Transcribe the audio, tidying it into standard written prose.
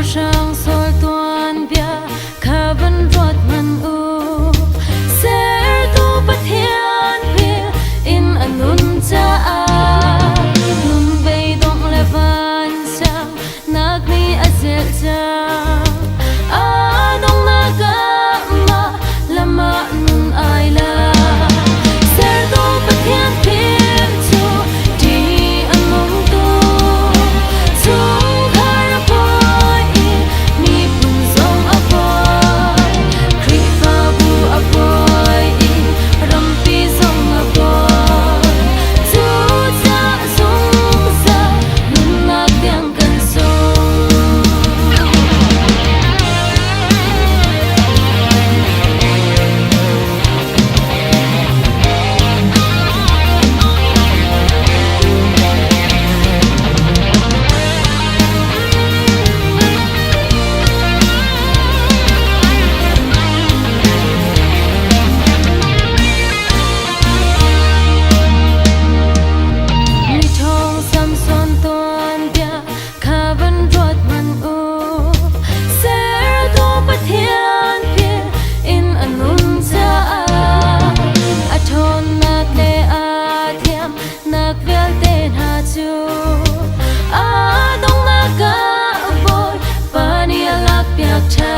sang sol tuan bia khavan rot man u ser tu pathian pil in anun cha a nun bei dong levan sang nak ni azel cha a dong na ga ma lama nun ai la ser tu pathian pil chu di anun tu chu khar boy ni pun song a boy kri fa bu a boy ram pi song a boy chu cha song sa nun na kyang kan song mi thong sam son tuan bia khavan rot man u ser tu pathian pil in anun cha a thon nak le a thiam nak vel te na chu a dong na ga boy pani alak piak tha